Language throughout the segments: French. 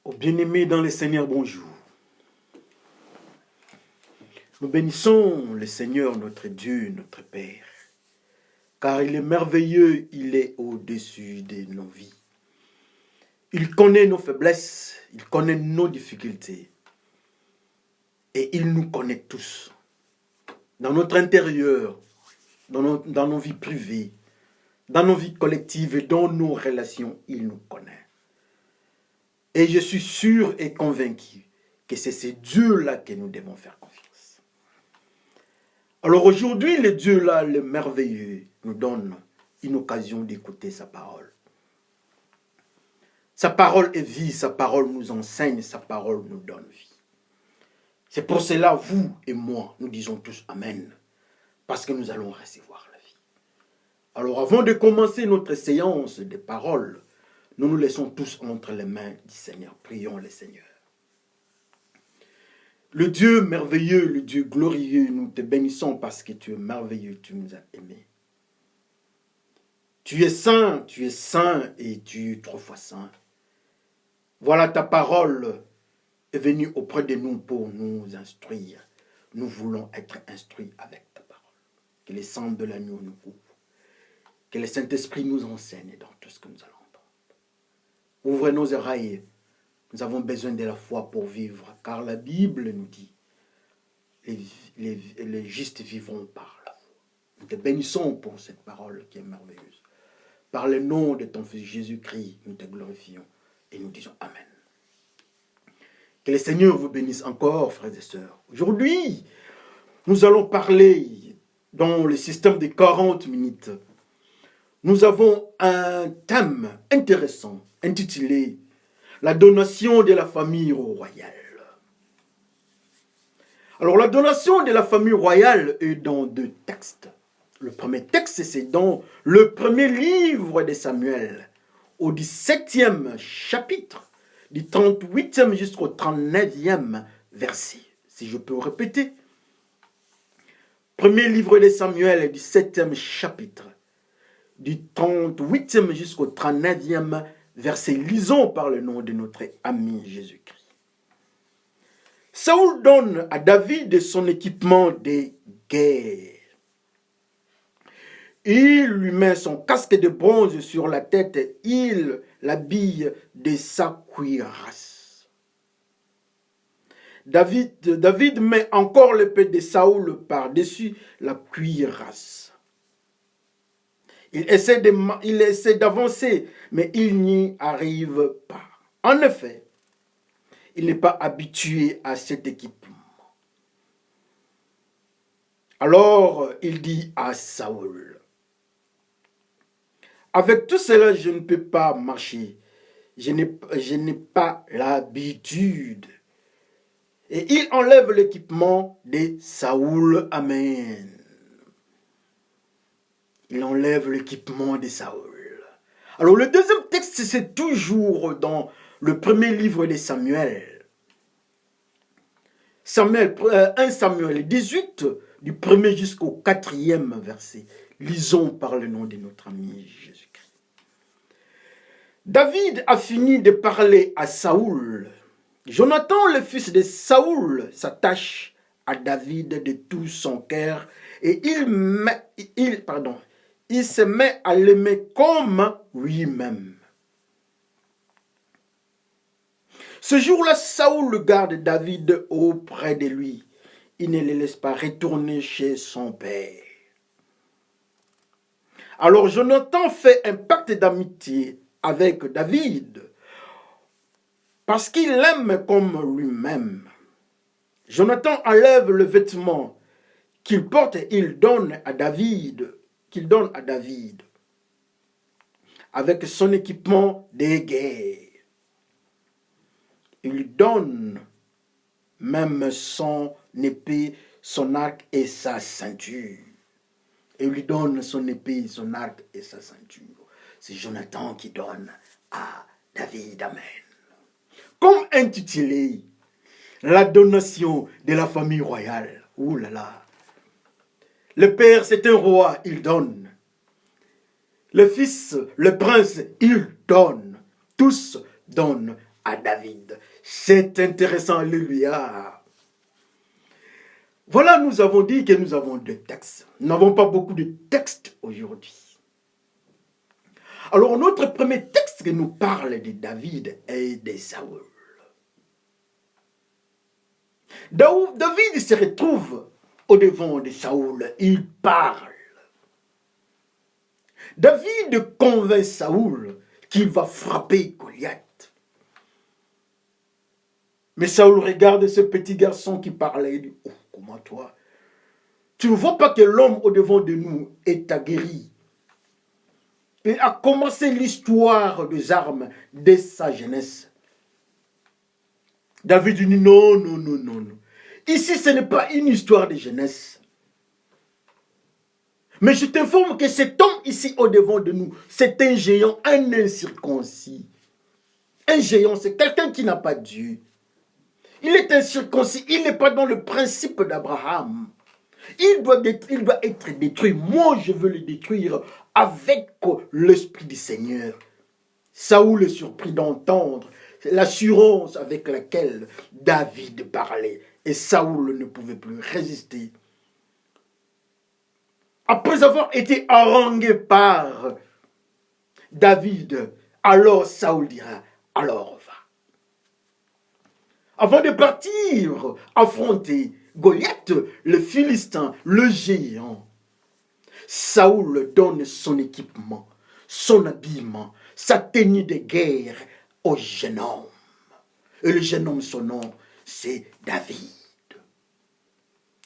Ô bien-aimés dans le Seigneur, bonjour. Nous bénissons le Seigneur, notre Dieu, notre Père, car il est merveilleux, il est au-dessus de nos vies. Il connaît nos faiblesses, il connaît nos difficultés, et il nous connaît tous. Dans notre intérieur, dans nos vies privées, dans nos vies collectives et dans nos relations, il nous connaît. Et je suis sûr et convaincu que c'est ce Dieu-là que nous devons faire confiance. Alors aujourd'hui, le Dieu-là, le merveilleux, nous donne une occasion d'écouter sa parole. Sa parole est vie, sa parole nous enseigne, sa parole nous donne vie. C'est pour cela, vous et moi, nous disons tous Amen, parce que nous allons recevoir la vie. Alors avant de commencer notre séance de paroles, nous nous laissons tous entre les mains du Seigneur. Prions le Seigneur. Le Dieu merveilleux, le Dieu glorieux, nous te bénissons parce que tu es merveilleux, tu nous as aimés. Tu es saint et tu es trois fois saint. Voilà, ta parole est venue auprès de nous pour nous instruire. Nous voulons être instruits avec ta parole. Que les sang de l'agneau nous couvre. Que le Saint-Esprit nous enseigne dans tout ce que nous allons entendre. Ouvre nos oreilles. Nous avons besoin de la foi pour vivre, car la Bible nous dit les justes vivront par la foi. Nous te bénissons pour cette parole qui est merveilleuse. Par le nom de ton Fils Jésus-Christ, nous te glorifions et nous disons Amen. Que le Seigneur vous bénisse encore, frères et sœurs. Aujourd'hui, nous allons parler dans le système des 40 minutes. Nous avons un thème intéressant intitulé « La donation de la famille royale ». Alors, la donation de la famille royale est dans deux textes. Le premier texte, c'est dans le premier livre de Samuel, au 17e chapitre, du 38e jusqu'au 39e verset. Si je peux répéter. Premier livre de Samuel, 17e chapitre, du 38e jusqu'au 39e verset. Lisons par le nom de notre ami Jésus-Christ. Saoul donne à David son équipement de guerre. Il lui met son casque de bronze sur la tête et il l'habille de sa cuirasse. David met encore l'épée de Saoul par-dessus la cuirasse. Il essaie d'avancer, mais il n'y arrive pas. En effet, il n'est pas habitué à cet équipement. Alors, il dit à Saoul, « Avec tout cela, je ne peux pas marcher. Je n'ai pas l'habitude. » Et il enlève l'équipement de Saoul. Amen. Il enlève l'équipement de Saoul. Alors, le deuxième texte, c'est toujours dans le premier livre de Samuel. 1 Samuel 18, du 1er jusqu'au 4e verset. Lisons par le nom de notre ami Jésus-Christ. David a fini de parler à Saoul. Jonathan, le fils de Saoul, s'attache à David de tout son cœur et il se met à l'aimer comme lui-même. Ce jour-là, Saoul garde David auprès de lui. Il ne le laisse pas retourner chez son père. Alors Jonathan fait un pacte d'amitié avec David parce qu'il l'aime comme lui-même. Jonathan enlève le vêtement qu'il porte et il donne à David, avec son équipement de guerre. Il lui donne même son épée, son arc et sa ceinture. Et il lui donne son épée, son arc et sa ceinture. C'est Jonathan qui donne à David. Amen. Comme intitulé, la donation de la famille royale. Ouh là là. Le père, c'est un roi, il donne. Le fils, le prince, il donne. Tous donnent à David. C'est intéressant, alléluia. Voilà, nous avons dit que nous avons deux textes. Nous n'avons pas beaucoup de textes aujourd'hui. Alors, notre premier texte qui nous parle de David et de Saoul. David se retrouve au devant de Saoul. Il parle. David convainc Saoul qu'il va frapper Goliath. Mais Saoul regarde ce petit garçon qui parlait et dit, oh, comment toi? Tu ne vois pas que l'homme au devant de nous est aguerri. Il a commencé l'histoire des armes dès sa jeunesse. David dit non, non, non, non, non. Ici, ce n'est pas une histoire de jeunesse. Mais je t'informe que cet homme ici au devant de nous, c'est un géant, un incirconcis. Un géant, c'est quelqu'un qui n'a pas Dieu. Il est incirconcis, il n'est pas dans le principe d'Abraham. Il doit être détruit. Moi, je veux le détruire avec l'Esprit du Seigneur. Saoul est surpris d'entendre l'assurance avec laquelle David parlait. Et Saoul ne pouvait plus résister. Après avoir été harangué par David, alors Saoul dira, alors va. Avant de partir affronter Goliath, le Philistin, le géant, Saoul donne son équipement, son habillement, sa tenue de guerre au jeune homme. Et le jeune homme, son nom, c'est David.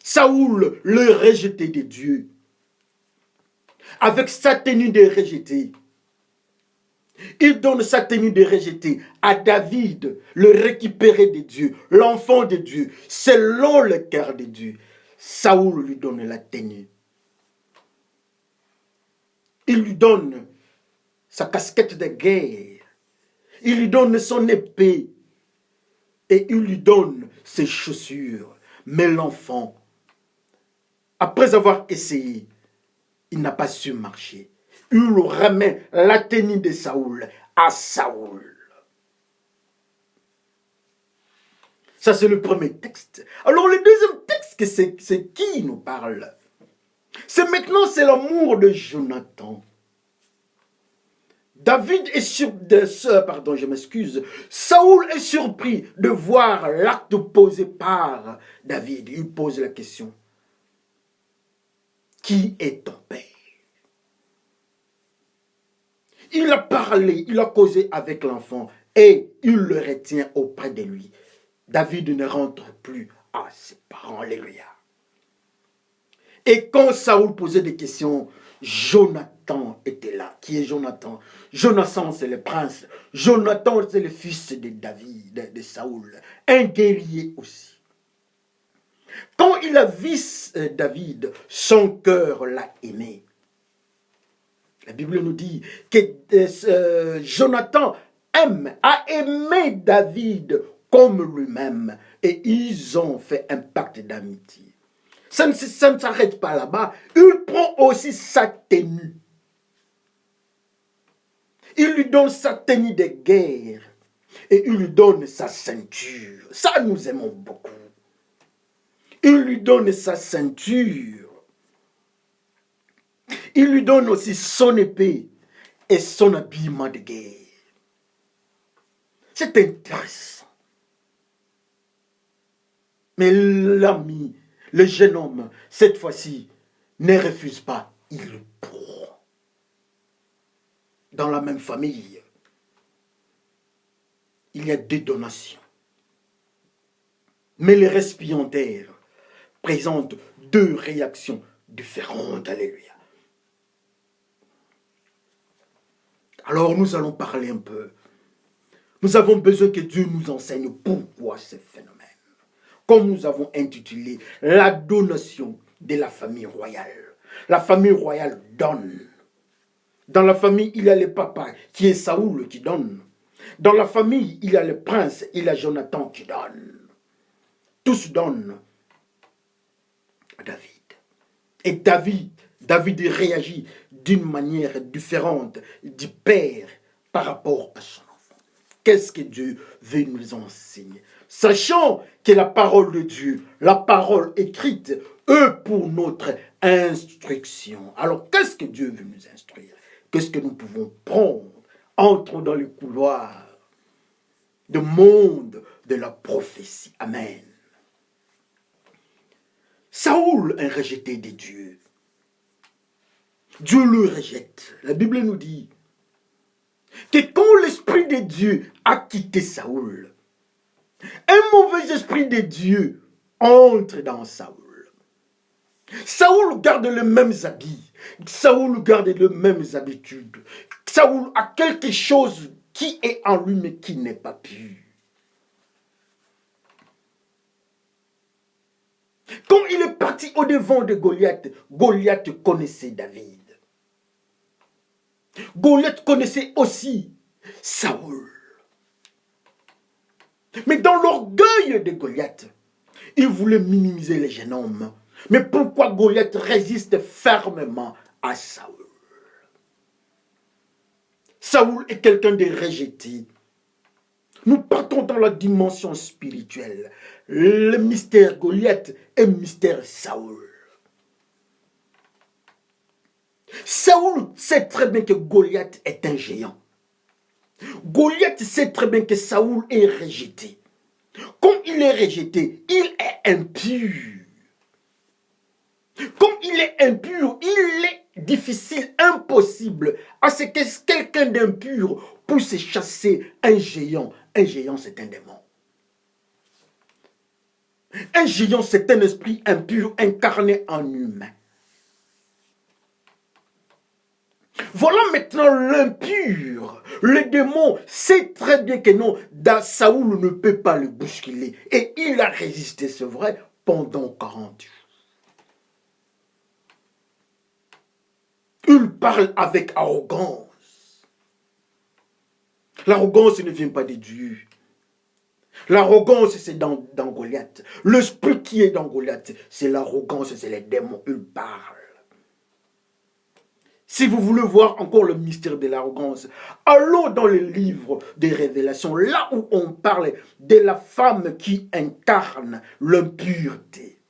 Saoul, le rejeté de Dieu, avec sa tenue de rejeté, il donne sa tenue de rejeté à David, le récupéré de Dieu, l'enfant de Dieu, selon le cœur de Dieu. Saoul lui donne la tenue. Il lui donne sa casquette de guerre. Il lui donne son épée. Et il lui donne ses chaussures. Mais l'enfant, après avoir essayé, il n'a pas su marcher. Il remet la tenue de Saoul à Saoul. Ça, c'est le premier texte. Alors, le deuxième texte, c'est qui nous parle? C'est maintenant, c'est l'amour de Jonathan. David est je m'excuse. Saoul est surpris de voir l'acte posé par David. Il pose la question. Qui est ton père? Il a parlé, il a causé avec l'enfant et il le retient auprès de lui. David ne rentre plus à ses parents. Alléluia. Et quand Saoul posait des questions, Jonathan était là. Qui est Jonathan? Jonathan, c'est le prince. Jonathan, c'est le fils de David, de Saoul. Un guerrier aussi. Quand il a vu David, son cœur l'a aimé. La Bible nous dit que Jonathan a aimé David comme lui-même. Et ils ont fait un pacte d'amitié. Ça ne s'arrête pas là-bas. Il prend aussi sa tenue. Il lui donne sa tenue de guerre. Et il lui donne sa ceinture. Ça, nous aimons beaucoup. Il lui donne sa ceinture. Il lui donne aussi son épée et son habillement de guerre. C'est intéressant. Mais l'ami, le jeune homme, cette fois-ci, ne refuse pas. Il le prend. Dans la même famille, il y a deux donations. Mais les récipiendaires présentent deux réactions différentes. Alléluia. Alors nous allons parler un peu. Nous avons besoin que Dieu nous enseigne pourquoi ce phénomène. Comme nous avons intitulé la donation de la famille royale. La famille royale donne. Dans la famille, il y a le papa qui est Saoul qui donne. Dans la famille, il y a le prince, il y a Jonathan qui donne. Tous donnent à David. Et David réagit d'une manière différente du père par rapport à son enfant. qu'est-ce que Dieu veut nous enseigner? Sachant que la parole de Dieu, la parole écrite, eux pour notre instruction. Alors, qu'est-ce que Dieu veut nous instruire? Qu'est-ce que nous pouvons prendre? Entrons dans les couloirs du monde de la prophétie. Amen. Saoul est rejeté de Dieu. Dieu le rejette. La Bible nous dit que quand l'Esprit de Dieu a quitté Saoul, un mauvais esprit de Dieu entre dans Saoul. Saoul garde les mêmes habits. Saoul garde les mêmes habitudes. Saoul a quelque chose qui est en lui mais qui n'est pas pur. Quand il est parti au-devant de Goliath, Goliath connaissait David. Goliath connaissait aussi Saoul. Mais dans l'orgueil de Goliath, il voulait minimiser les jeunes hommes. Mais pourquoi Goliath résiste fermement à Saoul? Saoul est quelqu'un de rejeté. Nous partons dans la dimension spirituelle. Le mystère Goliath et le mystère Saoul. Saoul sait très bien que Goliath est un géant. Goliath sait très bien que Saoul est rejeté. Comme il est rejeté, il est impur. Comme il est impur, il est difficile, impossible à ce que quelqu'un d'impur puisse chasser un géant. Un géant, c'est un démon. Un géant, c'est un esprit impur incarné en humain. Voilà maintenant l'impur. Le démon sait très bien que non, Saoul ne peut pas le bousculer. Et il a résisté, c'est vrai, pendant 40 jours. Il parle avec arrogance. L'arrogance ne vient pas de Dieu. L'arrogance, c'est dans Goliath. L'esprit qui est dans Goliath, c'est l'arrogance, c'est les démons. Il parle. Si vous voulez voir encore le mystère de l'arrogance, allons dans le livre des Révélations, là où on parle de la femme qui incarne l'impureté.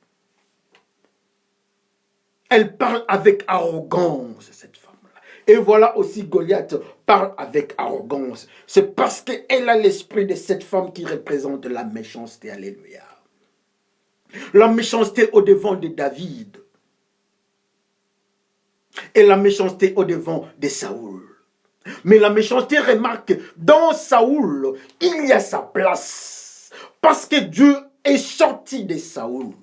Elle parle avec arrogance, cette femme-là. Et voilà aussi Goliath parle avec arrogance. C'est parce qu'elle a l'esprit de cette femme qui représente la méchanceté. Alléluia. La méchanceté au-devant de David. Et la méchanceté au-devant de Saoul. Mais la méchanceté, remarque, dans Saoul, il y a sa place. Parce que Dieu est sorti de Saoul.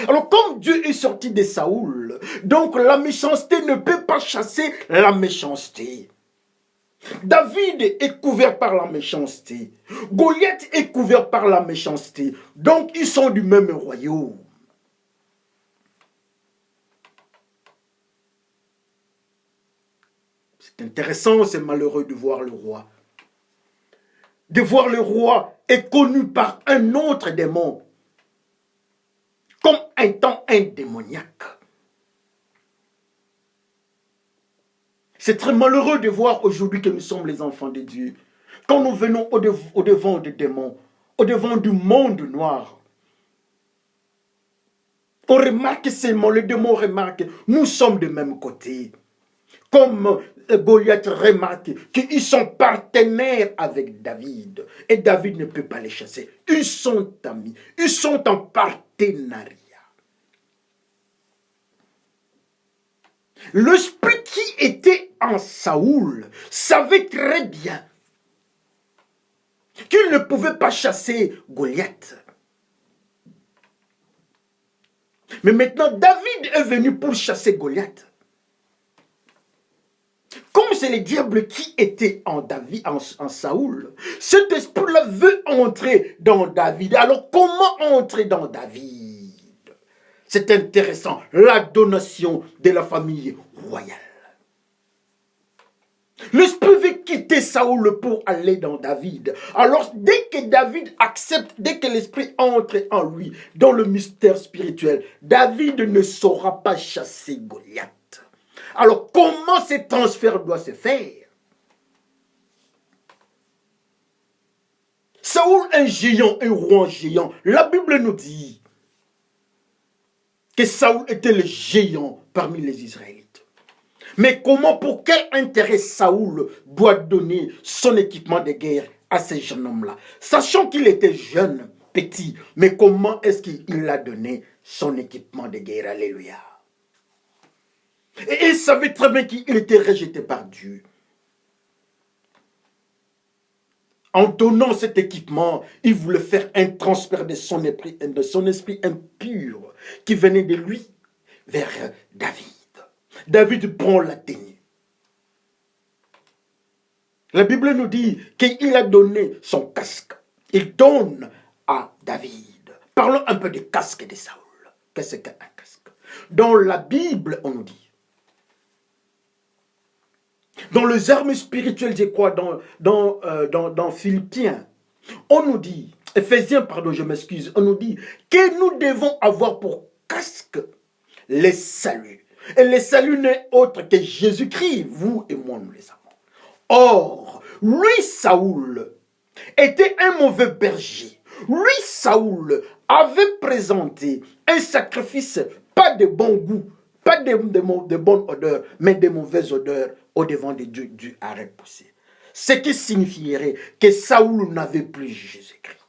Alors comme Dieu est sorti de Saoul, donc la méchanceté ne peut pas chasser la méchanceté. David est couvert par la méchanceté. Goliath est couvert par la méchanceté. Donc ils sont du même royaume. C'est intéressant, c'est malheureux de voir le roi. De voir le roi est connu par un autre démon. Comme étant un démoniaque. C'est très malheureux de voir aujourd'hui que nous sommes les enfants de Dieu. Quand nous venons au-devant des démons, au-devant du monde noir, on remarque seulement, les démons remarquent, nous sommes de même côté. Comme Goliath remarque qu'ils sont partenaires avec David. Et David ne peut pas les chasser. Ils sont amis. Ils sont en partenariat. L'esprit qui était en Saoul savait très bien qu'il ne pouvait pas chasser Goliath. Mais maintenant, David est venu pour chasser Goliath. Comme c'est le diable qui était en David, en Saoul, cet esprit-là veut entrer dans David. Alors comment entrer dans David? C'est intéressant, la donation de la famille royale. L'esprit veut quitter Saoul pour aller dans David. Alors, dès que David accepte, dès que l'esprit entre en lui, dans le mystère spirituel, David ne saura pas chasser Goliath. Alors, comment ce transfert doit se faire? Saoul, un géant, un roi géant. La Bible nous dit que Saoul était le géant parmi les Israélites. Mais comment, pour quel intérêt Saoul doit donner son équipement de guerre à ce jeune homme-là? Sachant qu'il était jeune, petit, mais comment est-ce qu'il a donné son équipement de guerre? Alléluia. Et il savait très bien qu'il était rejeté par Dieu. En donnant cet équipement, il voulait faire un transfert de son esprit impur qui venait de lui vers David. David prend la tenue. La Bible nous dit qu'il a donné son casque. Il donne à David. Parlons un peu du casque de Saoul. Qu'est-ce qu'un casque? Dans la Bible, on nous dit, dans les armes spirituelles, je crois, dans Philippiens, on nous dit, Éphésiens, pardon, je m'excuse, on nous dit que nous devons avoir pour casque le salut. Et le salut n'est autre que Jésus-Christ, vous et moi, nous les avons. Or, lui, Saoul, était un mauvais berger. Lui, Saoul, avait présenté un sacrifice, pas de bon goût, pas de bonne odeur, mais de mauvaise odeur au devant de Dieu, Dieu a repoussé. Ce qui signifierait que Saoul n'avait plus Jésus-Christ.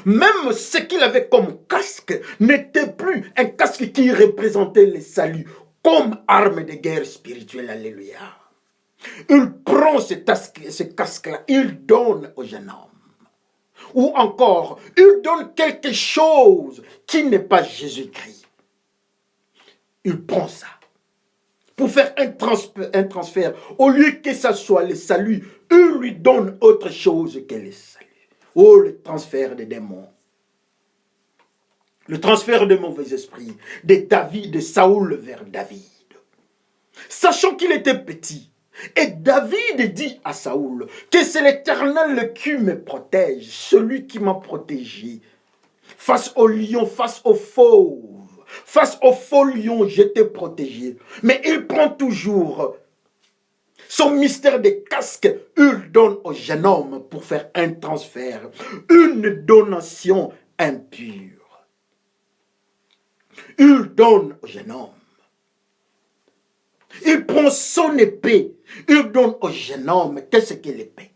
Même ce qu'il avait comme casque n'était plus un casque qui représentait le salut comme arme de guerre spirituelle. Alléluia. Il prend ce casque-là, il donne au jeune homme. Ou encore, il donne quelque chose qui n'est pas Jésus-Christ. Il prend ça pour faire un transfert. Au lieu que ça soit le salut, il lui donne autre chose que le salut. Oh, le transfert des démons. Le transfert de mauvais esprits. De Saoul vers David. Sachant qu'il était petit. Et David dit à Saoul que c'est l'Éternel qui me protège, celui qui m'a protégé. Face au lion, face au fauve, face au faux lion, j'étais protégé. Mais il prend toujours son mystère de casque, il donne au jeune homme pour faire un transfert, une donation impure. Il donne au jeune homme. Il prend son épée, il donne au jeune homme. Qu'est-ce que l'épée?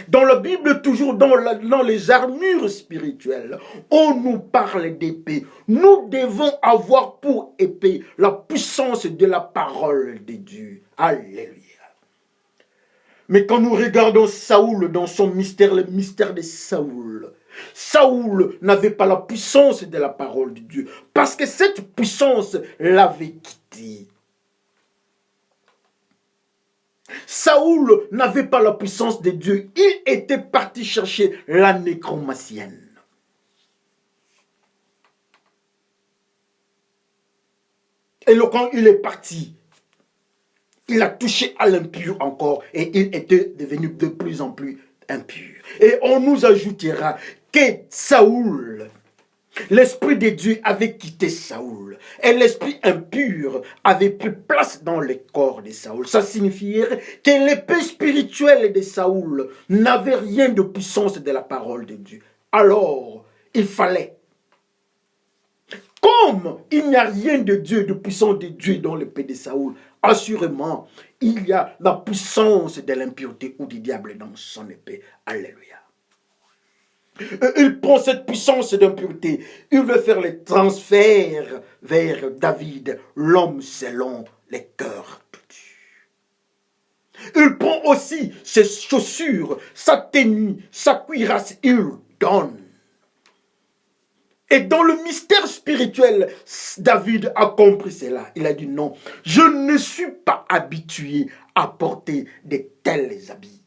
Dans la Bible, toujours dans les armures spirituelles, on nous parle d'épée. Nous devons avoir pour épée la puissance de la parole de Dieu. Alléluia. Mais quand nous regardons Saoul dans son mystère, le mystère de Saoul, Saoul n'avait pas la puissance de la parole de Dieu, parce que cette puissance l'avait quitté. Saoul n'avait pas la puissance de Dieu. Il était parti chercher la nécromancienne. Et quand il est parti, il a touché à l'impur encore et il était devenu de plus en plus impur. Et on nous ajoutera que Saoul, l'Esprit de Dieu avait quitté Saoul et l'esprit impur avait pris place dans le corps de Saoul. Ça signifierait que l'épée spirituelle de Saoul n'avait rien de puissance de la parole de Dieu. Alors, il fallait, comme il n'y a rien de Dieu, de puissance de Dieu dans l'épée de Saoul, assurément, il y a la puissance de l'impureté ou du diable dans son épée. Alléluia. Il prend cette puissance d'impureté. Il veut faire les transferts vers David, l'homme selon les cœurs de Dieu. Il prend aussi ses chaussures, sa tenue, sa cuirasse. Il donne. Et dans le mystère spirituel, David a compris cela. Il a dit non, je ne suis pas habitué à porter de tels habits.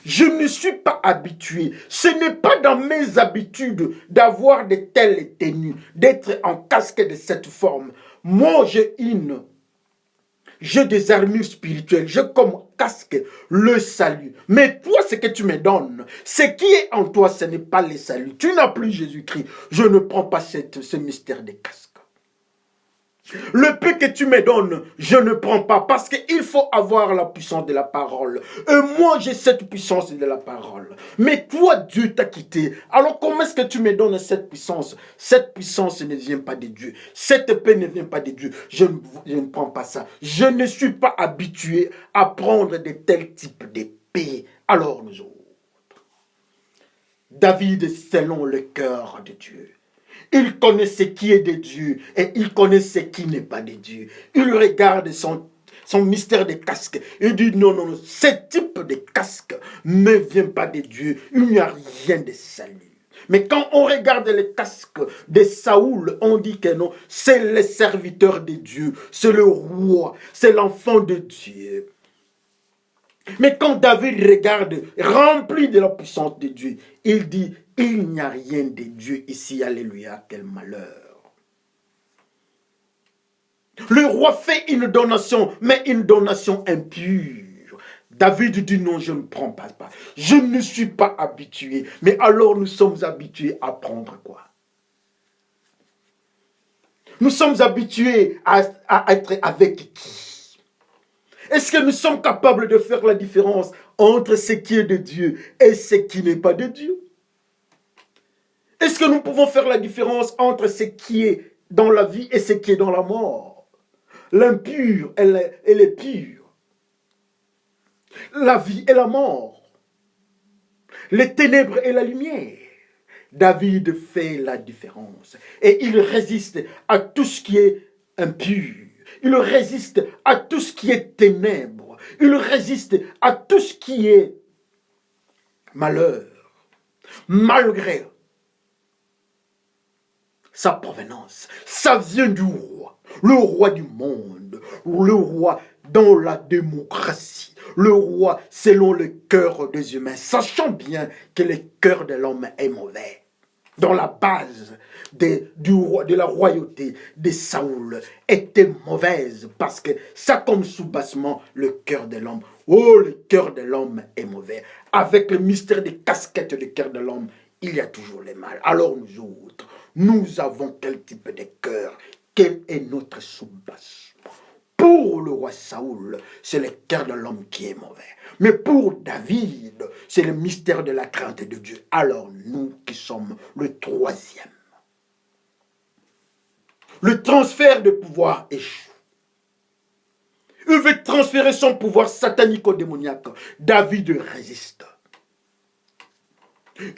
Je ne suis pas habitué. Ce n'est pas dans mes habitudes d'avoir de telles tenues, d'être en casque de cette forme. Moi, j'ai des armures spirituelles. J'ai comme casque le salut. Mais toi, ce que tu me donnes, ce qui est en toi, ce n'est pas le salut. Tu n'as plus Jésus-Christ. Je ne prends pas ce mystère de casque. Le peu que tu me donnes, je ne prends pas parce qu'il faut avoir la puissance de la parole. Et moi, j'ai cette puissance de la parole. Mais toi, Dieu t'a quitté. Alors comment est-ce que tu me donnes cette puissance? Cette puissance ne vient pas de Dieu. Cette paix ne vient pas de Dieu. Je ne prends pas ça. Je ne suis pas habitué à prendre de tels types de paix. Alors nous autres, David selon le cœur de Dieu. Il connaît ce qui est de Dieu et il connaît ce qui n'est pas de Dieu. Il regarde son mystère de casque. Il dit non, non, non, ce type de casque ne vient pas de Dieu. Il n'y a rien de salut. Mais quand on regarde le casque de Saoul, on dit que non, c'est le serviteur de Dieu, c'est le roi, c'est l'enfant de Dieu. Mais quand David regarde, rempli de la puissance de Dieu, il dit, il n'y a rien de Dieu ici, alléluia, quel malheur. Le roi fait une donation, mais une donation impure. David dit non, je ne prends pas. Je ne suis pas habitué. Mais alors nous sommes habitués à prendre quoi? Nous sommes habitués à être avec qui? Est-ce que nous sommes capables de faire la différence entre ce qui est de Dieu et ce qui n'est pas de Dieu? Est-ce que nous pouvons faire la différence entre ce qui est dans la vie et ce qui est dans la mort? L'impur et le pur. La vie et la mort. Les ténèbres et la lumière. David fait la différence. Et il résiste à tout ce qui est impur. Il résiste à tout ce qui est ténèbres. Il résiste à tout ce qui est malheur. Malgré sa provenance. Ça vient du roi. Le roi du monde. Le roi dans la démocratie. Le roi selon le cœur des humains. Sachant bien que le cœur de l'homme est mauvais. Dans la base de la royauté de Saoul était mauvaise parce que ça comme soubassement le cœur de l'homme. Oh, le cœur de l'homme est mauvais. Avec le mystère des casquettes du cœur de l'homme, il y a toujours le mal. Alors nous autres, nous avons quel type de cœur? Quel est notre soubassement? Pour le roi Saoul, c'est le cœur de l'homme qui est mauvais. Mais pour David, c'est le mystère de la crainte de Dieu. Alors nous qui sommes le troisième. Le transfert de pouvoir échoue. Il veut transférer son pouvoir satanico-démoniaque. David résiste.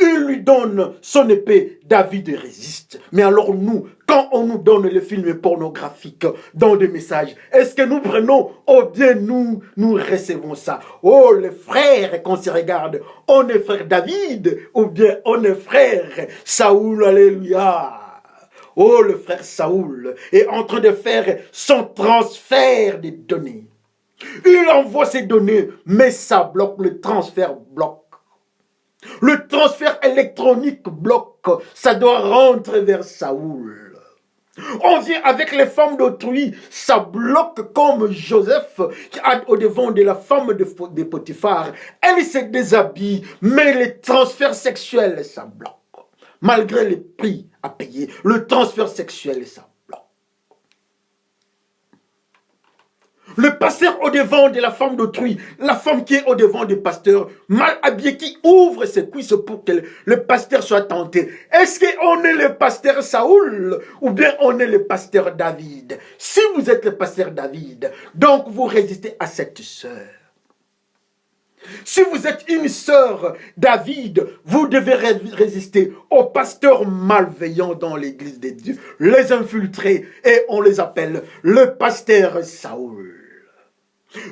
Il lui donne son épée, David résiste. Mais alors nous, quand on nous donne les films pornographiques dans des messages, est-ce que nous prenons, ou bien nous recevons ça? Oh, les frères, qu'on se regarde, on est frère David, ou bien on est frère Saoul, alléluia. Oh, le frère Saoul est en train de faire son transfert des données. Il envoie ses données, mais ça bloque, le transfert bloque. Le transfert électronique bloque, ça doit rentrer vers Saoul. On vient avec les femmes d'autrui, ça bloque comme Joseph qui a au devant de la femme de Potiphar. Elle se déshabille, mais les transferts sexuels, ça bloque. Malgré les prix à payer, le transfert sexuel, ça bloque. Le pasteur au devant de la femme d'autrui, la femme qui est au devant du pasteur, mal habillé, qui ouvre ses cuisses pour que le pasteur soit tenté. Est-ce qu'on est le pasteur Saoul ou bien on est le pasteur David? Si vous êtes le pasteur David, donc vous résistez à cette sœur. Si vous êtes une sœur David, vous devez résister aux pasteurs malveillants dans l'église de Dieu, les infiltrés, et on les appelle le pasteur Saoul.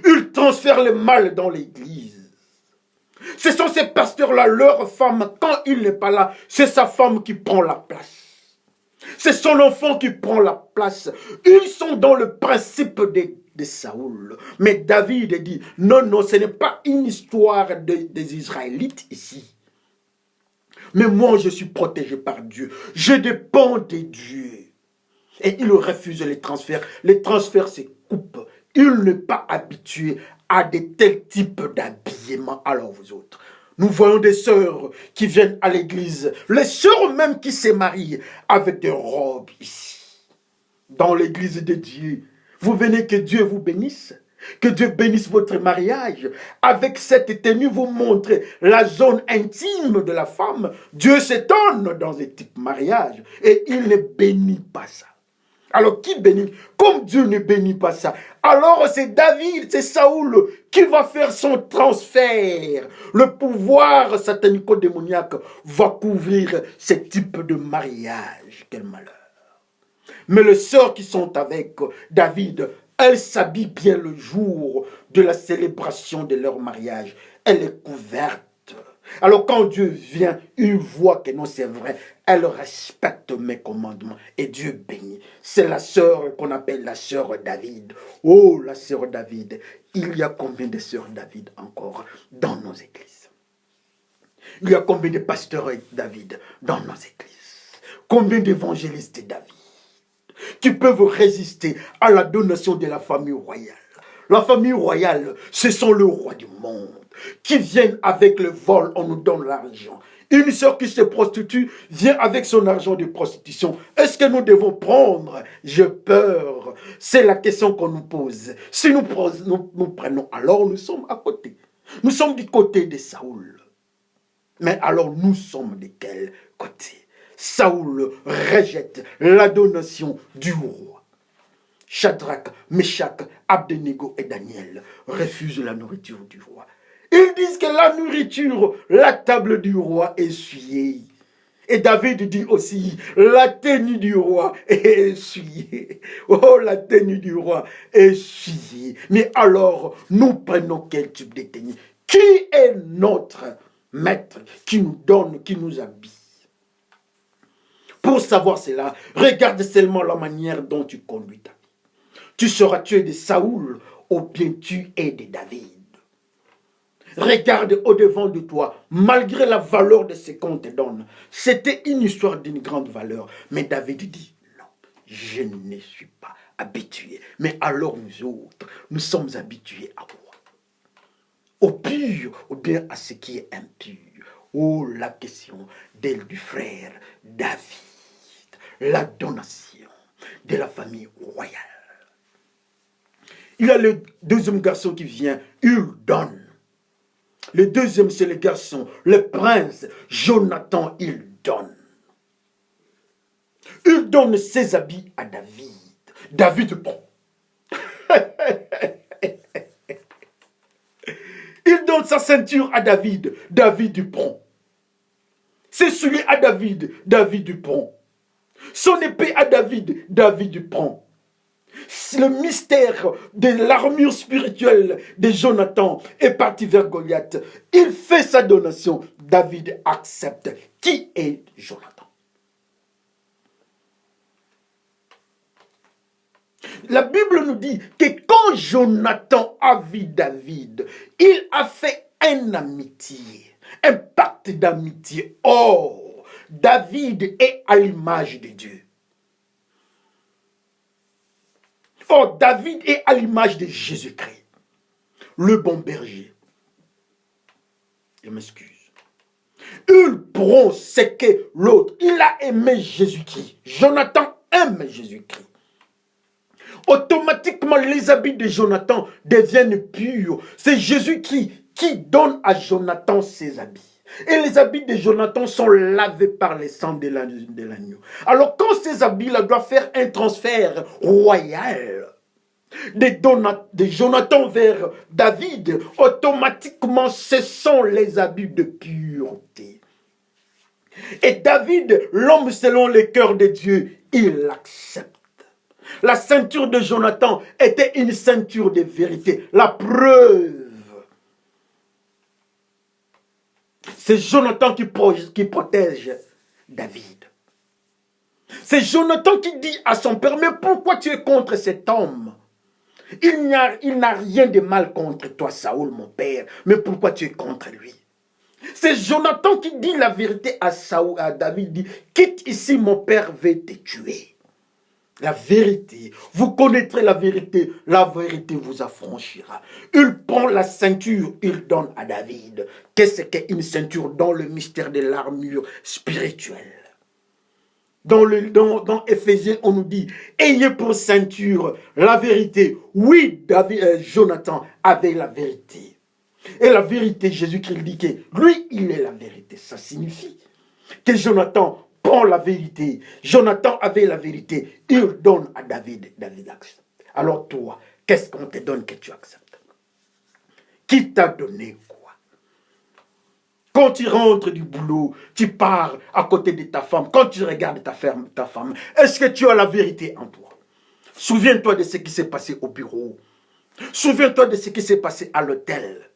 Ils transfèrent le mal dans l'église. Ce sont ces pasteurs-là, leur femme, quand il n'est pas là, c'est sa femme qui prend la place. C'est son enfant qui prend la place. Ils sont dans le principe de Saoul. Mais David dit, non, non, ce n'est pas une histoire des Israélites ici. Mais moi, je suis protégé par Dieu. Je dépends de Dieu. Et il refuse les transferts. Les transferts se coupent. Il n'est pas habitué à de tels types d'habillement. Alors vous autres, nous voyons des sœurs qui viennent à l'église. Les sœurs même qui se marient avec des robes ici. dans l'église de Dieu. Vous venez, que Dieu vous bénisse. Que Dieu bénisse votre mariage. Avec cette tenue, vous montrez la zone intime de la femme. Dieu s'étonne dans ce type de mariage et il ne bénit pas ça. Alors qui bénit? Comme Dieu ne bénit pas ça, alors c'est David, c'est Saoul qui va faire son transfert. Le pouvoir satanico-démoniaque va couvrir ce type de mariage. Quel malheur. Mais les sœurs qui sont avec David, elles s'habillent bien le jour de la célébration de leur mariage. Elle est couverte. Alors quand Dieu vient, il voit que non, c'est vrai, elle respecte mes commandements et Dieu bénit. C'est la sœur qu'on appelle la sœur David. Oh, la sœur David. Il y a combien de sœurs David encore dans nos églises? Il y a combien de pasteurs David dans nos églises? Combien d'évangélistes David qui peuvent résister à la donation de la famille royale? La famille royale, ce sont le roi du monde qui viennent avec le vol, on nous donne l'argent. Une sœur qui se prostitue vient avec son argent de prostitution. Est-ce que nous devons prendre? J'ai peur. C'est la question qu'on nous pose. Si nous prenons, alors nous sommes à côté. Nous sommes du côté de Saoul. Mais alors nous sommes de quel côté? Saoul rejette la donation du roi. Shadrach, Meshach, Abednego et Daniel refusent la nourriture du roi. Ils disent que la nourriture, la table du roi est essuyée. Et David dit aussi, la tenue du roi est essuyée. Oh, la tenue du roi est essuyée. Mais alors, nous prenons quel type de tenue? Qui est notre maître qui nous donne, qui nous habille? Pour savoir cela, regarde seulement la manière dont tu conduis ta vie. Tu seras tué de Saoul ou bien tu es de David. Regarde au-devant de toi, malgré la valeur de ce qu'on te donne. C'était une histoire d'une grande valeur. Mais David dit, non, je ne suis pas habitué. Mais alors nous autres, nous sommes habitués à quoi? Au pur ou bien à ce qui est impur? Oh, la question du frère David. La donation de la famille royale. Il y a le deuxième garçon qui vient, il donne. Le deuxième, c'est le garçon, le prince, Jonathan, il donne. Il donne ses habits à David. David prend. Il donne sa ceinture à David. David prend. Ses souliers à David. David prend. Son épée à David. David prend. Le mystère de l'armure spirituelle de Jonathan est parti vers Goliath. Il fait sa donation. David accepte. Qui est Jonathan? La Bible nous dit que quand Jonathan a vu David, il a fait une amitié, un pacte d'amitié. Oh, David est à l'image de Dieu. Oh, David est à l'image de Jésus-Christ, le bon berger. Je m'excuse. Il prend ce que l'autre. Il a aimé Jésus-Christ. Jonathan aime Jésus-Christ. Automatiquement, les habits de Jonathan deviennent purs. C'est Jésus-Christ qui donne à Jonathan ses habits. Et les habits de Jonathan sont lavés par le sang de l'agneau. Alors quand ces habits-là doivent faire un transfert royal de Jonathan vers David, automatiquement ce sont les habits de pureté. Et David, l'homme selon le cœur de Dieu, il l'accepte. La ceinture de Jonathan était une ceinture de vérité. La preuve. C'est Jonathan qui protège David. C'est Jonathan qui dit à son père, mais pourquoi tu es contre cet homme? Il n'a rien de mal contre toi, Saoul, mon père. Mais pourquoi tu es contre lui? C'est Jonathan qui dit la vérité à David. Dit, quitte ici, mon père veut te tuer. La vérité, vous connaîtrez la vérité vous affranchira. Il prend la ceinture, il donne à David. Qu'est-ce qu'une ceinture dans le mystère de l'armure spirituelle? Dans Éphésiens, on nous dit, ayez pour ceinture la vérité. Oui, Jonathan avait la vérité. Et la vérité, Jésus-Christ dit que lui, il est la vérité. Ça signifie que Jonathan prend la vérité. Jonathan avait la vérité. Il donne à David. David accepte. Alors toi, qu'est-ce qu'on te donne que tu acceptes? Qui t'a donné quoi? Quand tu rentres du boulot, tu pars à côté de ta femme. Quand tu regardes ta femme, est-ce que tu as la vérité en toi? Souviens-toi de ce qui s'est passé au bureau. Souviens-toi de ce qui s'est passé à l'hôtel.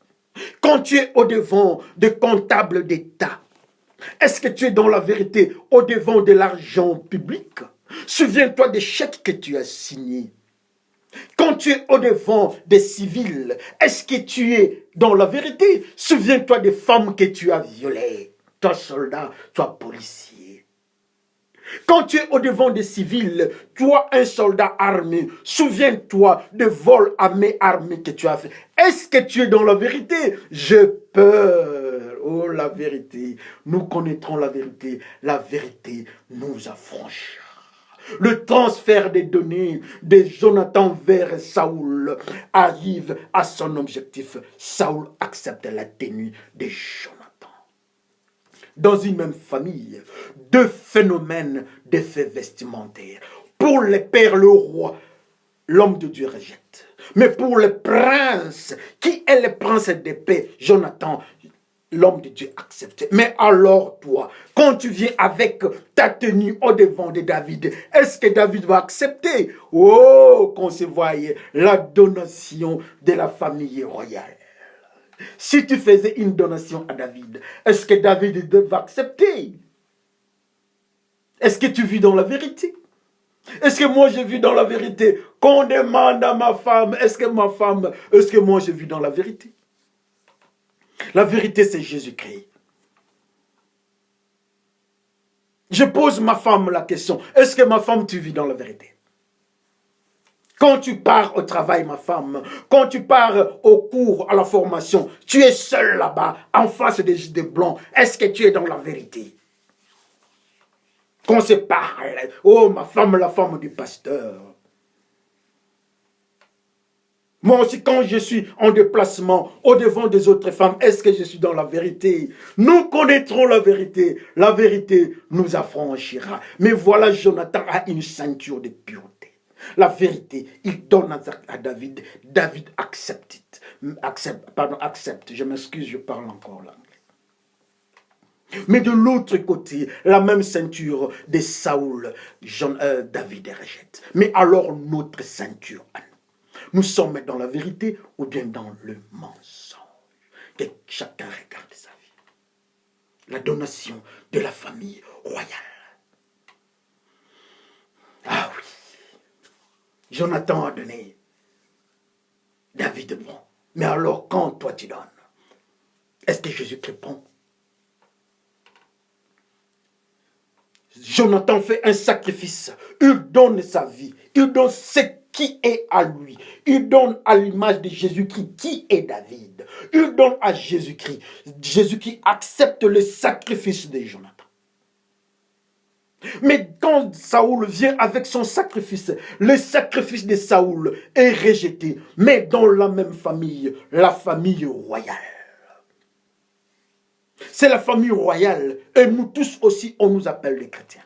Quand tu es au-devant des comptables d'État, est-ce que tu es dans la vérité au-devant de l'argent public? Souviens-toi des chèques que tu as signés. Quand tu es au-devant des civils, est-ce que tu es dans la vérité? Souviens-toi des femmes que tu as violées. Toi soldat, toi policier. Quand tu es au-devant des civils, toi un soldat armé, souviens-toi des vols à main armée que tu as fait. Est-ce que tu es dans la vérité? J'ai peur. Oh, la vérité. Nous connaîtrons la vérité. La vérité nous affranchira. Le transfert des données de Jonathan vers Saoul arrive à son objectif. Saoul accepte la tenue de Jonathan. Dans une même famille, deux phénomènes d'effets vestimentaires. Pour les pères, le roi, l'homme de Dieu rejette. Mais pour le prince, qui est le prince de paix, Jonathan, l'homme de Dieu accepte. Mais alors toi, quand tu viens avec ta tenue au devant de David, est-ce que David va accepter? Oh, qu'on se voyait la donation de la famille royale. Si tu faisais une donation à David, est-ce que David va accepter? Est-ce que tu vis dans la vérité? Est-ce que moi je vis dans la vérité? Qu'on demande à ma femme, est-ce que moi je vis dans la vérité? La vérité, c'est Jésus-Christ. Je pose ma femme la question, est-ce que ma femme, tu vis dans la vérité? Quand tu pars au travail, ma femme, quand tu pars au cours, à la formation, tu es seul là-bas, en face des blancs, est-ce que tu es dans la vérité? Qu'on se parle, oh ma femme, la femme du pasteur. Moi aussi, quand je suis en déplacement au-devant des autres femmes, est-ce que je suis dans la vérité? Nous connaîtrons la vérité. La vérité nous affranchira. Mais voilà, Jonathan a une ceinture de pureté. La vérité, il donne à David. David accepte. Accepte. Je m'excuse, je parle encore l'anglais. Mais de l'autre côté, la même ceinture de Saoul, David rejette. Mais alors notre ceinture à nous. Nous sommes dans la vérité ou bien dans le mensonge. Que chacun regarde sa vie. La donation de la famille royale. Ah oui. Jonathan a donné. David prend. Mais alors quand toi tu donnes, est-ce que Jésus-Christ prend? Jonathan fait un sacrifice. Il donne sa vie. Il donne ce qui est à lui. Il donne à l'image de Jésus-Christ qui est David. Il donne à Jésus-Christ. Jésus-Christ accepte le sacrifice de Jonathan. Mais quand Saoul vient avec son sacrifice, le sacrifice de Saoul est rejeté. Mais dans la même famille, la famille royale. C'est la famille royale. Et nous tous aussi, on nous appelle les chrétiens.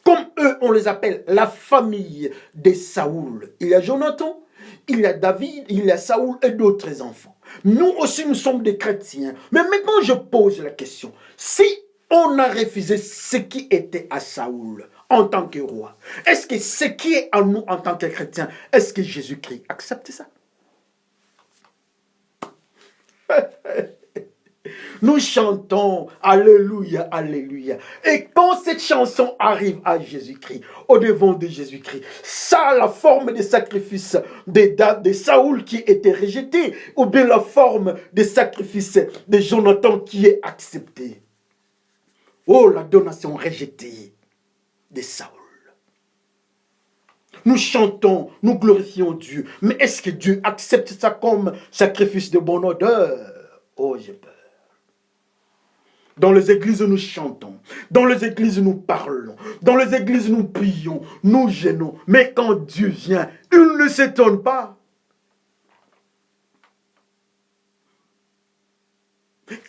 Comme eux, on les appelle la famille de Saoul. Il y a Jonathan, il y a David, il y a Saoul et d'autres enfants. Nous aussi, nous sommes des chrétiens. Mais maintenant, je pose la question. Si on a refusé ce qui était à Saoul en tant que roi, est-ce que ce qui est à nous en tant que chrétiens, est-ce que Jésus-Christ accepte ça? Nous chantons Alléluia, Alléluia. Et quand cette chanson arrive à Jésus-Christ, au devant de Jésus-Christ, ça a la forme de sacrifice de Saoul qui était rejeté, ou bien la forme de sacrifice de Jonathan qui est accepté. Oh, la donation rejetée de Saoul. Nous chantons, nous glorifions Dieu. Mais est-ce que Dieu accepte ça comme sacrifice de bonne odeur? Oh, j'ai peur. Dans les églises, nous chantons. Dans les églises, nous parlons. Dans les églises, nous prions. Nous gênons. Mais quand Dieu vient, il ne s'étonne pas.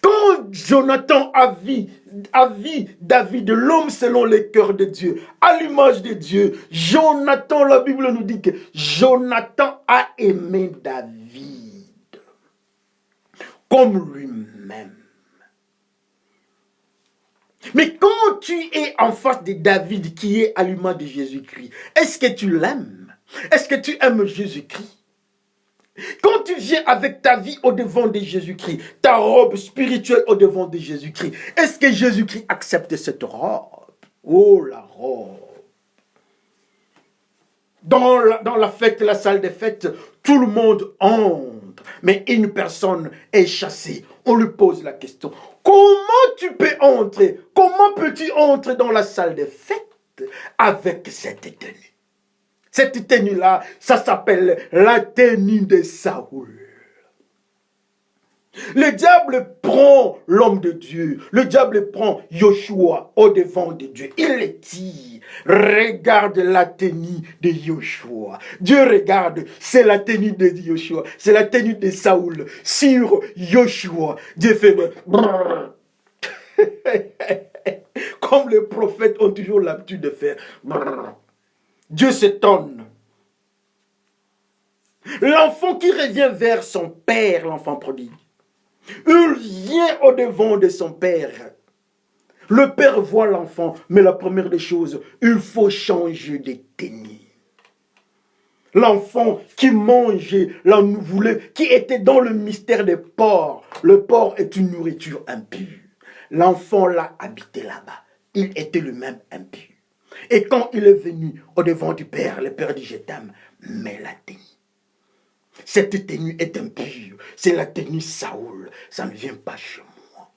Quand Jonathan a vu David, l'homme selon les cœurs de Dieu, à l'image de Dieu, Jonathan, la Bible nous dit que Jonathan a aimé David comme lui-même. Mais quand tu es en face de David qui est à l'image de Jésus-Christ, est-ce que tu l'aimes? Est-ce que tu aimes Jésus-Christ? Quand tu viens avec ta vie au devant de Jésus-Christ, ta robe spirituelle au devant de Jésus-Christ, est-ce que Jésus-Christ accepte cette robe? Oh, la robe. Dans la fête, la salle des fêtes, tout le monde entre, mais une personne est chassée. On lui pose la question, comment tu peux entrer? Comment peux-tu entrer dans la salle des fêtes avec cette tenue? Cette tenue-là, ça s'appelle la tenue de Saoul. Le diable prend l'homme de Dieu. Le diable prend Yoshua au devant de Dieu. Il le dit. Regarde la tenue de Yoshua. Dieu regarde, c'est la tenue de Yoshua. C'est la tenue de Saoul sur Yoshua. Dieu fait comme les prophètes ont toujours l'habitude de faire. Dieu s'étonne. L'enfant qui revient vers son père, l'enfant prodigue. Il vient au devant de son père. Le père voit l'enfant, mais la première des choses, il faut changer de tenue. L'enfant qui mangeait, qui était dans le mystère des porcs. Le porc est une nourriture impure. L'enfant l'a habité là-bas. Il était lui-même impur. Et quand il est venu au devant du père, le père dit, je t'aime, mais la tenue. Cette tenue est impure. C'est la tenue Saoul. Ça ne vient pas chez moi.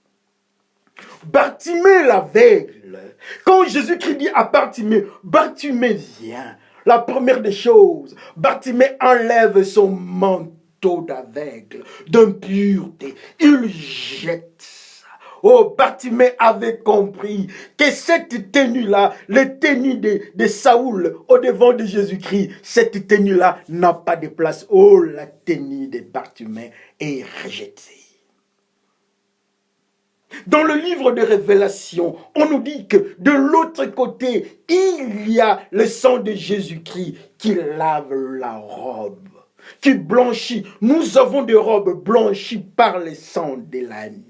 Bartimée l'aveugle. Quand Jésus-Christ dit à Bartimée, Bartimée vient. La première des choses, Bartimée enlève son manteau d'aveugle, d'impureté. Il jette. Oh, Bartimée avait compris que cette tenue-là, la tenue de Saoul au devant de Jésus-Christ, cette tenue-là n'a pas de place. Oh, la tenue de Bartimée est rejetée. Dans le livre de Révélation, on nous dit que de l'autre côté, il y a le sang de Jésus-Christ qui lave la robe, qui blanchit. Nous avons des robes blanchies par le sang de l'agneau.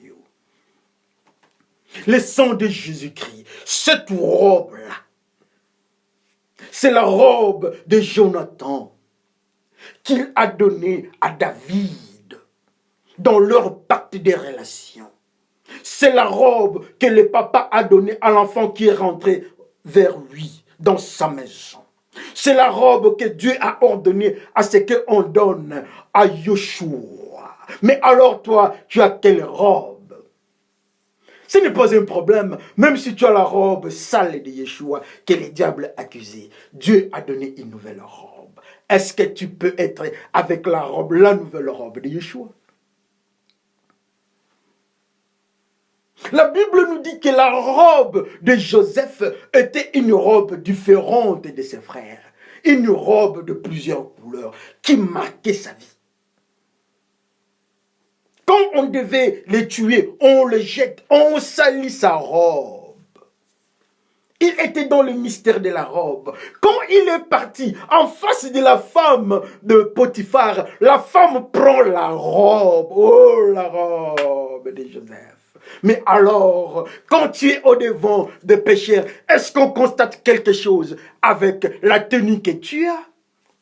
Le sang de Jésus-Christ, cette robe-là, c'est la robe de Jonathan qu'il a donnée à David dans leur pacte de relations. C'est la robe que le papa a donnée à l'enfant qui est rentré vers lui, dans sa maison. C'est la robe que Dieu a ordonné à ce qu'on donne à Yoshua. Mais alors toi, tu as quelle robe? Ce n'est pas un problème, même si tu as la robe sale de Yeshua que le diable a accusé. Dieu a donné une nouvelle robe. Est-ce que tu peux être avec la robe, la nouvelle robe de Yeshua? La Bible nous dit que la robe de Joseph était une robe différente de ses frères. Une robe de plusieurs couleurs qui marquait sa vie. Quand on devait les tuer, on le jette, on salit sa robe. Il était dans le mystère de la robe. Quand il est parti en face de la femme de Potiphar, la femme prend la robe. Oh, la robe de Joseph. Mais alors, quand tu es au devant des pécheurs, est-ce qu'on constate quelque chose avec la tenue que tu as?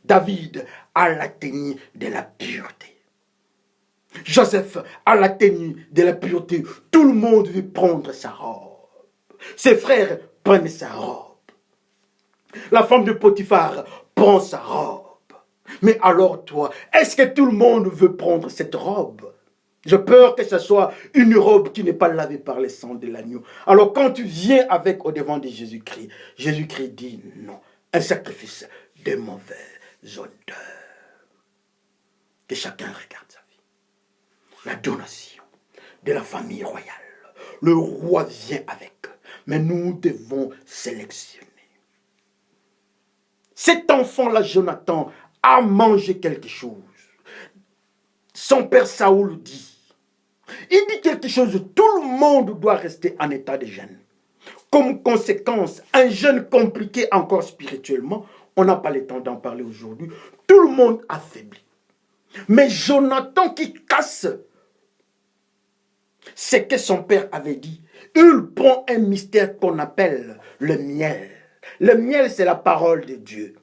David a la tenue de la pureté. Joseph a la tenue de la pureté. Tout le monde veut prendre sa robe. Ses frères prennent sa robe. La femme de Potiphar prend sa robe. Mais alors toi, est-ce que tout le monde veut prendre cette robe? J'ai peur que ce soit une robe qui n'est pas lavée par le sang de l'agneau. Alors quand tu viens avec au devant de Jésus-Christ, Jésus-Christ dit non. Un sacrifice de mauvaise odeur. Que chacun regarde sa vie. La donation de la famille royale. Le roi vient avec. Mais nous devons sélectionner. Cet enfant-là, Jonathan, a mangé quelque chose. Son père Saoul dit. Il dit quelque chose, tout le monde doit rester en état de jeûne. Comme conséquence, un jeûne compliqué encore spirituellement, on n'a pas le temps d'en parler aujourd'hui, tout le monde affaibli. Mais Jonathan qui casse ce que son père avait dit, il prend un mystère qu'on appelle le miel. Le miel, c'est la parole de Dieu.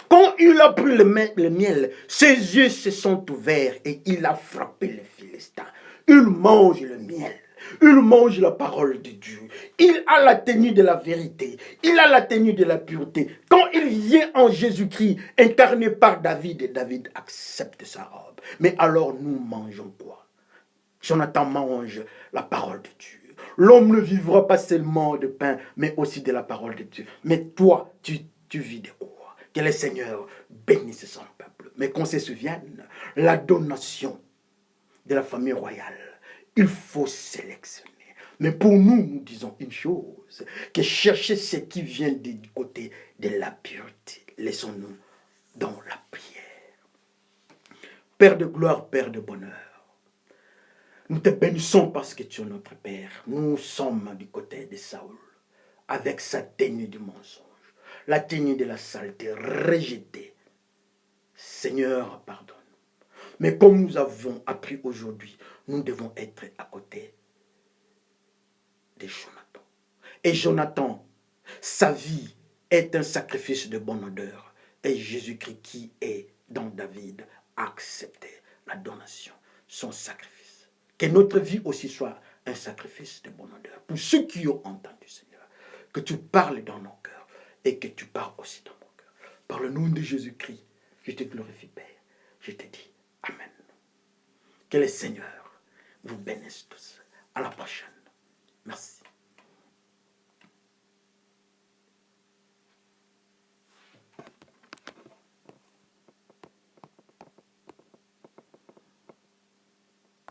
Quand il a pris le miel, ses yeux se sont ouverts et il a frappé les Philistins. Il mange le miel. Il mange la parole de Dieu. Il a la tenue de la vérité. Il a la tenue de la pureté. Quand il vient en Jésus-Christ, incarné par David, et David accepte sa robe. Mais alors nous mangeons quoi? Jonathan mange la parole de Dieu. L'homme ne vivra pas seulement de pain, mais aussi de la parole de Dieu. Mais toi, tu vis de quoi? Que le Seigneur bénisse son peuple. Mais qu'on se souvienne, la donation de la famille royale, il faut sélectionner. Mais pour nous, nous disons une chose, que chercher ce qui vient du côté de la pureté. Laissons-nous dans la prière. Père de gloire, Père de bonheur, nous te bénissons parce que tu es notre Père. Nous sommes du côté de Saoul, avec sa tenue du mensonge, la tenue de la saleté, rejetée. Seigneur, pardonne. Mais comme nous avons appris aujourd'hui, nous devons être à côté de Jonathan. Et Jonathan, sa vie est un sacrifice de bonne odeur. Et Jésus-Christ qui est dans David a accepté la donation, son sacrifice. Que notre vie aussi soit un sacrifice de bonne odeur. Pour ceux qui ont entendu, Seigneur, que tu parles dans nos cœurs et que tu parles aussi dans mon cœur. Par le nom de Jésus-Christ, je te glorifie, Père. Je te dis Amen. Que le Seigneur vous bénisse tous. À la prochaine. Merci.